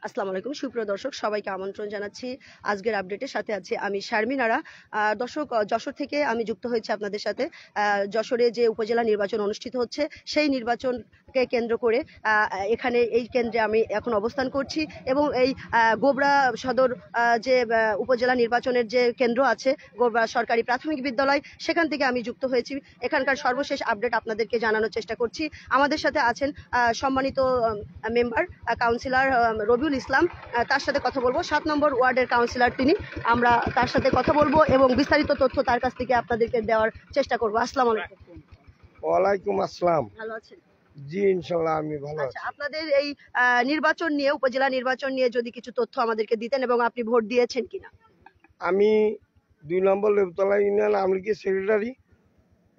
আসসালামু আলাইকুম সুপ্রিয় দর্শক, সবাইকে আমন্ত্রণ জানাচ্ছি আজকের আপডেটের সাথে আছি আমি শারমিন আরা। দর্শক, যশোর থেকে আমি যুক্ত হয়েছি আপনাদের সাথে। যশোরে যে উপজেলা নির্বাচন অনুষ্ঠিত হচ্ছে সেই নির্বাচনকে কেন্দ্র করে এখানে এই কেন্দ্রে আমি এখন অবস্থান করছি এবং এই গোবরা সদর যে উপজেলা নির্বাচনের যে কেন্দ্র আছে গোবরা সরকারি প্রাথমিক বিদ্যালয়, সেখান থেকে আমি যুক্ত হয়েছি। এখানকার সর্বশেষ আপডেট আপনাদেরকে জানানোর চেষ্টা করছি। আমাদের সাথে আছেন সম্মানিত মেম্বার কাউন্সিলর রবিউল ইসলাম। তার সাথে কথা বলবো। 7 নম্বর ওয়ার্ডের কাউন্সিলর তিনি। আমরা তার সাথে কথা বলবো এবং বিস্তারিত তথ্য তার কাছ থেকে আপনাদেরকে দেওয়ার চেষ্টা করবো। আসসালামু আলাইকুম। ওয়ালাইকুম আসসালাম। ভালো আছেন? জি ইনশাআল্লাহ আমি ভালো আছি। আপনাদের এই নির্বাচন নিয়ে, উপজেলা নির্বাচন নিয়ে যদি কিছু তথ্য আমাদেরকে দিতেন এবং আপনি ভোট দিয়েছেন কিনা। আমি 2 নম্বর লেবতলা ইউনিয়ন আওয়ামী লীগের সেক্রেটারি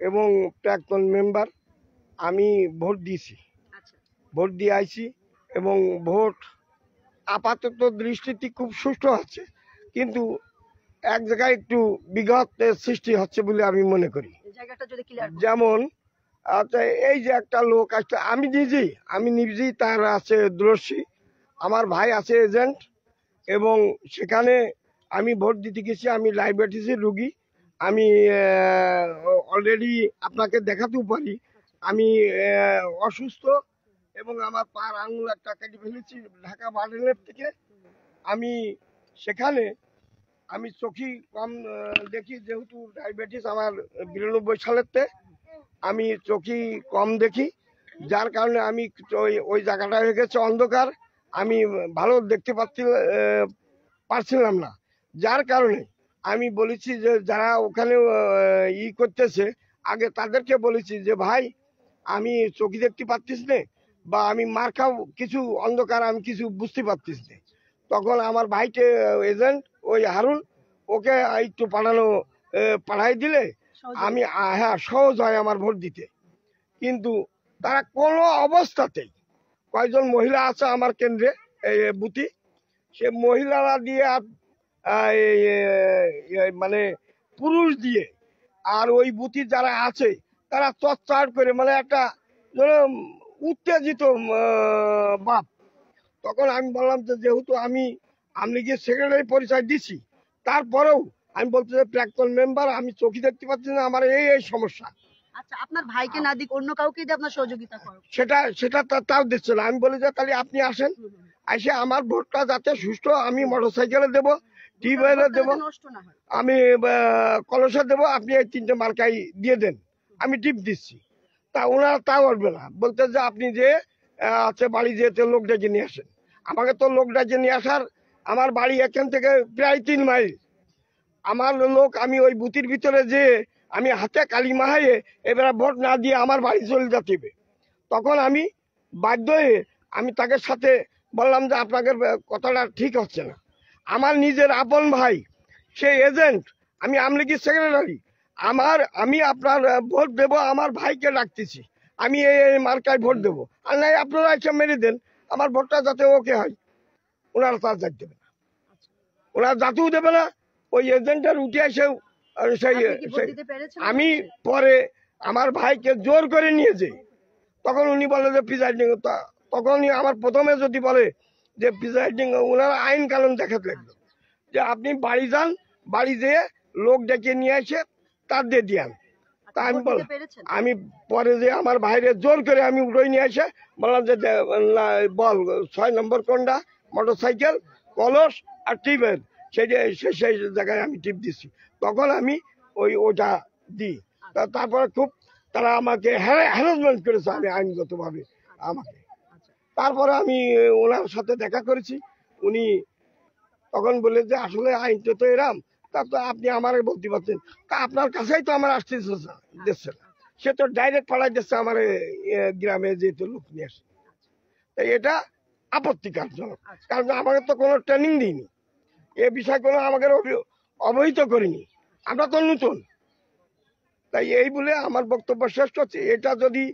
এবং প্রাক্তন মেম্বার। আমি ভোট দিয়েছি, ভোট দিয়ে আইছি এবং ভোট আপাতত দৃষ্টিতে খুব সুষ্ঠু হচ্ছে, কিন্তু এক জায়গায় একটু বিঘত সৃষ্টি হচ্ছে বলে আমি মনে করি। যেমন আচ্ছা, এই যে একটা লোক আসছে, আমি নিজেই তার আছে দর্শী, আমার ভাই আছে এজেন্ট, এবং সেখানে আমি ভোট দিতে গেছি। আমি ডায়াবেটিসের রুগী, আমি অলরেডি আপনাকে দেখাতেও পারি আমি অসুস্থ, এবং আমার পার আঙুল একটা কেটে ফেলেছি ঢাকা বার্ডেনের থেকে। আমি সেখানে আমি চোখই কম দেখি, যেহেতু ডায়াবেটিস আমার 92 সালেরতে, আমি চোখই কম দেখি, যার কারণে আমি ওই জায়গাটা হয়ে গেছে অন্ধকার, আমি ভালো দেখতে পারছিলাম না। যার কারণে আমি বলেছি যে যারা ওখানে করতেছে, আগে তাদেরকে বলেছি যে ভাই আমি চোখে দেখতে পাচ্ছিস না, বা আমি মার খাও কিছু অন্ধকার, আমি কিছু বুঝতে পারছিস না। তখন আমার ভাইকে এজেন্ট ওই হারুন, ওকে একটু পাঠাই দিলে আমি হ্যাঁ সহজ হয় আমার ভোট দিতে। কিন্তু তারা কোনো অবস্থাতেই, কয়জন মহিলা আছে আমার কেন্দ্রে বুথি, সে মহিলারা দিয়ে মানে পুরুষ দিয়ে, আর ওই বুথি যারা আছে তারা চর্চার করে, মানে একটা উত্তেজিত বাপ। তখন আমি বললাম যে যেহেতু আমি লীগের সেক্রেটারি পরিচয় দিছি, তারপরেও আমি বলতে যে প্রাক্তন মেম্বার, আমি চোখে দেখতে পাচ্ছি না, আমার এই সমস্যা। আচ্ছা, আপনার ভাইকে না দিক অন্য কাউকে দিয়ে আপনার সহযোগিতা করো, সেটা তাও দিচ্ছে না। আমি বলি যে তাহলে আপনি আসেন, এসে আমার ভোটটা যাতে সুষ্ঠু, আমি মোটরসাইকেলে দেবো, টিউবওয়েলে দেবো, আমি কলসে দেবো, আপনি এই 3টে মার্কাই দিয়ে দেন, আমি টিপ দিচ্ছি। তা ওনারা তাও আসবে না, বলতে যে আপনি যে আছে বাড়ি যেতে লোক ডেকে নিয়ে আসেন। আমাকে তো লোক ডেকে নিয়ে আসার, আমার বাড়ি এখান থেকে প্রায় 3 মাইল। আমার লোক, আমি ওই বুথের ভিতরে যে আমি হাতে কালি মাহাইয়ে এবারে ভোট না দিয়ে আমার বাড়ি চলে যেতে হবে। তখন আমি বাধ্য হয়ে আমি তাকে সাথে বললাম যে আপনাদের কথাটা ঠিক হচ্ছে না। আমার নিজের আপন ভাই, সে এজেন্ট, আমি আওয়ামী লীগের সেক্রেটারি, আমি আপনার ভোট দেব, আমার ভাইকে ডাকতেছি, আমি এই মার্কায় ভোট দেবো, আর নাই আপনারা এসে মেরে দেন, আমার ভোটটা যাতে ওকে হয়। ওনারা তার যাক দেবে না, ওনারা জাতেও দেবে না। ওই এজেন্টের উঠে এসেও আমি পরে আমার ভাইকে জোর করে নিয়ে যাই। তখন উনি বলে যে প্রিজাইডিং, তখন আমার প্রথমে যদি বলে যে প্রিজাইডিং, ওনারা আইন কানুন দেখাতে লাগলো যে আপনি বাড়ি যান, বাড়ি যেয়ে লোক ডেকে নিয়ে এসে তার দিয়ে দিয়ান। তা আমি পরে যে আমার ভাইরে জোর করে আমি উঠে নিয়ে এসে বললাম যে বল 6 নম্বর কোনটা, মোটরসাইকেল, কলস আর টিপের, সেই জায়গায় আমি টিপ দিচ্ছি। তখন আমি ওটা দিই। তারপরে খুব তারা আমাকে হ্যারাসমেন্ট করেছে, আমি আইনগতভাবে আমাকে। তারপরে আমি ওনার সাথে দেখা করেছি, উনি তখন বলে যে আসলে আইনটা তো এরাম, তা তো আপনি আমারে বলতে পারছেন, তা আপনার কাছেই তো আমার আসতে দিচ্ছে না, সে তো ডাইরেক্ট পাঠাই দিচ্ছে আমার গ্রামে যেহেতু লোক নিয়ে আসে। তাই এটা আপত্তিকারজনক, কারণ আমাকে তো কোনো ট্রেনিং দিইনি, এ বিষয় কোনো আমাকে অবহিত করিনি, আমরা তো নতুন। তাই এই বলে আমার বক্তব্য শেষ করছি। এটা যদি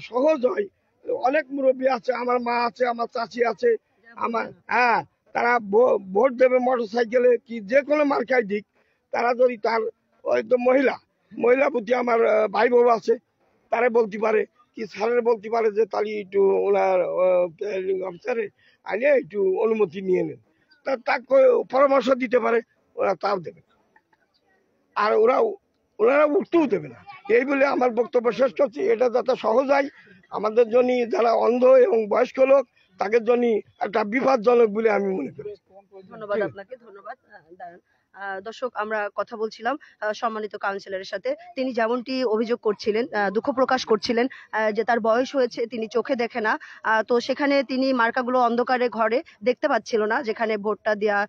সহজ হয়, অনেক মুরব্বী আছে, আমার মা আছে, আমার চাচি আছে, আমার তারা ভোট দেবে মোটরসাইকেলে কি যে কোনো মার্কায় দিক, তারা যদি তার হয়তো মহিলা প্রতি আমার ভাই বউ আছে, তারা বলতে পারে কি স্যারের বলতে পারে যে তাহলে একটু ওনার প্রিজাইডিং অফিসারে আইনে একটু অনুমতি নিয়ে নেন, তাকে পরামর্শ দিতে পারে, ওরা তাও দেবে না। আর ওনারা উঠতেও দেবে না। এই বলে আমার বক্তব্য শেষ করছি। এটা যাতে সহজ হয় আমাদের জন্য, যারা অন্ধ এবং বয়স্ক লোক তাদের জন্য একটা বিপজ্জনক বলে আমি মনে করি। ধন্যবাদ আপনাকে, ধন্যবাদ। দাঁড়ান। দর্শক, আমরা কথা বলছিলাম সম্মানিত কাউন্সিলরের সাথে। তিনি যেমনটি অভিযোগ করছিলেন, দুঃখ প্রকাশ করছিলেন যে তার বয়স হয়েছে, তিনি চোখে দেখে না। তো সেখানে তিনি মার্কাগুলো অন্ধকারে ঘরে দেখতে পাচ্ছিল না, যেখানে ভোটটা দেওয়া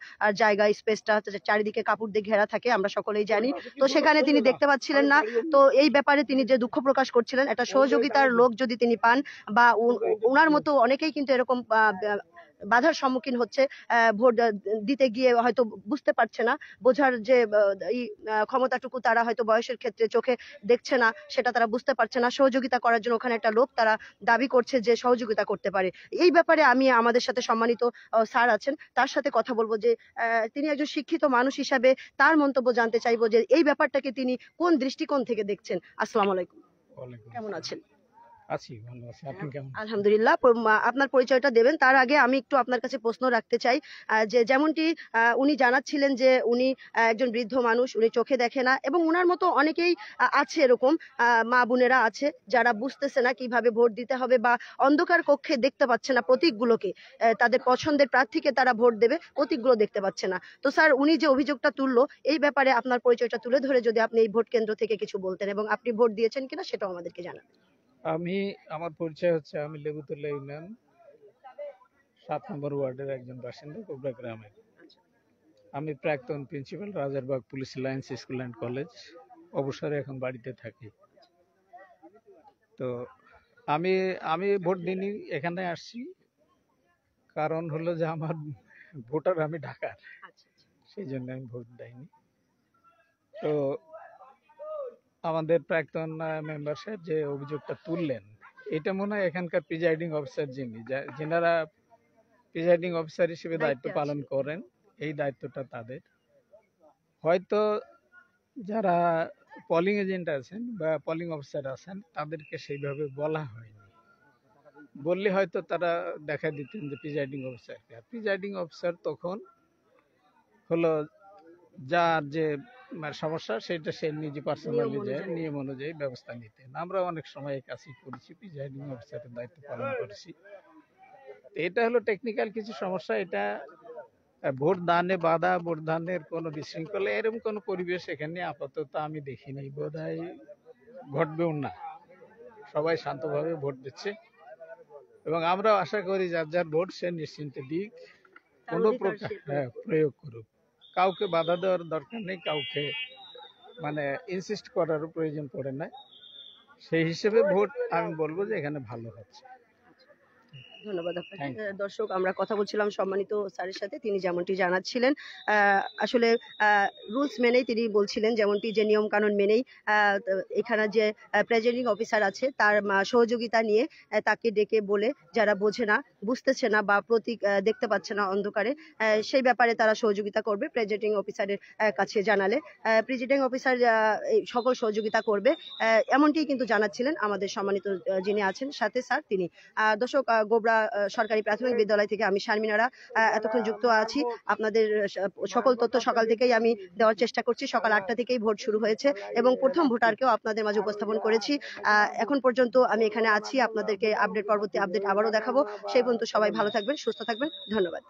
জায়গা স্পেসটা চারিদিকে কাপড় দিয়ে ঘেরা থাকে, আমরা সকলেই জানি। তো সেখানে তিনি দেখতে পাচ্ছিলেন না। তো এই ব্যাপারে তিনি যে দুঃখ প্রকাশ করছিলেন, একটা সহযোগিতার লোক যদি তিনি পান, বা উনার মতো অনেকেই কিন্তু এরকম বাধার সম্মুখীন হচ্ছে, ভোট দিতে গিয়ে হয়তো বুঝতে পারছে না, বোঝার যে এই ক্ষমতাটুকু তারা হয়তো বয়সের ক্ষেত্রে চোখে দেখছে না, সেটা তারা বুঝতে পারছে না। সহযোগিতা করার জন্য ওখানে একটা লোক তারা দাবি করছে যে সহযোগিতা করতে পারে। এই ব্যাপারে আমি আমাদের সাথে সম্মানিত স্যার আছেন, তার সাথে কথা বলবো যে তিনি একজন শিক্ষিত মানুষ হিসাবে তার মন্তব্য জানতে চাইবো যে এই ব্যাপারটাকে তিনি কোন দৃষ্টিকোণ থেকে দেখছেন। আসসালামু আলাইকুম, কেমন আছেন? আছি, ভালো আছি। আপনি কেমন? আলহামদুলিল্লাহ। আপনার পরিচয়টা দেবেন, তার আগে আমি একটু আপনার কাছে প্রশ্ন রাখতে চাই। যে যেমনটি উনি জানাচ্ছিলেন যে উনি একজন বৃদ্ধ মানুষ, উনি চোখে দেখে না, এবং উনার মতো অনেকেই আছে এরকম মা বোনেরা আছে যারা বুঝতেছে না কিভাবে ভোট দিতে হবে, বা অন্ধকার কক্ষে দেখতে পাচ্ছে না প্রতীকগুলোকে, তাদের পছন্দের প্রার্থীকে তারা ভোট দেবে, প্রতীকগুলো দেখতে পাচ্ছে না। তো স্যার, উনি যে অভিযোগটা তুললো, এই ব্যাপারে আপনার পরিচয়টা তুলে ধরে যদি আপনি এই ভোট কেন্দ্র থেকে কিছু বলতেন, এবং আপনি ভোট দিয়েছেন কিনা সেটাও আমাদেরকে জানাবেন। আমার পরিচয় হচ্ছে, আমি লেবুতলা ইউনিয়ন 7 নম্বর ওয়ার্ডের একজন বাসিন্দা, কোবরা গ্রামের। আমি প্রাক্তন principal, Rajarbagh police lines school and college, অবসরে এখন বাড়িতে থাকি। তো আমি আমি ভোট দিইনি, এখানে আসছি কারণ হলো যে আমার ভোটার আমি ঢাকার, সেই জন্য আমি ভোট দেইনি। তো আমাদের প্রাক্তন মেম্বার সাহেব যে অভিযোগটা তুললেন, এটা মনে হয় এখানকার প্রিজাইডিং অফিসার যিনারা প্রিজাইডিং অফিসার হিসেবে দায়িত্ব পালন করেন, এই দায়িত্বটা তাদের। হয়তো যারা পলিং এজেন্ট আছেন বা পলিং অফিসার আছেন, তাদেরকে সেইভাবে বলা হয়নি। বললে হয়তো তারা দেখা দিতেন যে প্রিজাইডিং অফিসারকে। প্রিজাইডিং অফিসার তখন হলো যার যে সমস্যা, সেটা সে নিজে পার্সোনালি যায় নিয়ম অনুযায়ী ব্যবস্থা নিতেন। আমরা অনেক সময় এই কাজই করেছি, প্রিজাইডিং অফিসারের দায়িত্ব পালন করেছি। এটা হলো টেকনিক্যাল কিছু সমস্যা। এটা ভোট দানে বাধা, ভোট দানের কোনো বিশৃঙ্খলা, এরকম কোনো পরিবেশ এখানে আপাতত আমি দেখিনি, বোধহয় ঘটবেও না। সবাই শান্তভাবে ভোট দিচ্ছে, এবং আমরাও আশা করি যার যার ভোট সে নিশ্চিন্তে দিক, কোনো প্রকার প্রয়োগ করুক। কাউকে বাধা দেওয়ার দরকার নেই, কাউকে ইনসিস্ট করারও প্রয়োজন পড়ে না। সেই হিসেবে ভোট আমি বলবো যে এখানে ভালো হচ্ছে। ধন্যবাদ আপনাকে। দর্শক, আমরা কথা বলছিলাম সম্মানিত স্যারের সাথে, তিনি যেমনটি জানাচ্ছিলেন আসলে রুলস মেনেই তিনি বলছিলেন, যেমনটি যে নিয়ম কানুন মেনেই এখানে যে প্রেজাইডিং অফিসার আছে তার সহযোগিতা নিয়ে তাকে ডেকে বলে, যারা বোঝে না, বুঝতেছে না, বা প্রতীক দেখতে পাচ্ছে না অন্ধকারে, সেই ব্যাপারে তারা সহযোগিতা করবে প্রেজাইডিং অফিসারের কাছে জানালে। প্রেজাইডিং অফিসার সকল সহযোগিতা করবে, এমনটি কিন্তু জানাচ্ছিলেন আমাদের সম্মানিত যিনি আছেন সাথে স্যার, তিনি। দর্শক, গোবরা সরকারি প্রাথমিক বিদ্যালয় থেকে আমি শারমিন আরা এতক্ষণ যুক্ত আছি। আপনাদের সকল তথ্য সকাল থেকেই আমি দেওয়ার চেষ্টা করছি। সকাল 8টা থেকেই ভোট শুরু হয়েছে, এবং প্রথম ভোটারকেও আপনাদের মাঝে উপস্থাপন করেছি। এখন পর্যন্ত আমি এখানে আছি, আপনাদেরকে পরবর্তী আপডেট আবারও দেখাবো। সেই পর্যন্ত সবাই ভালো থাকবেন, সুস্থ থাকবেন। ধন্যবাদ।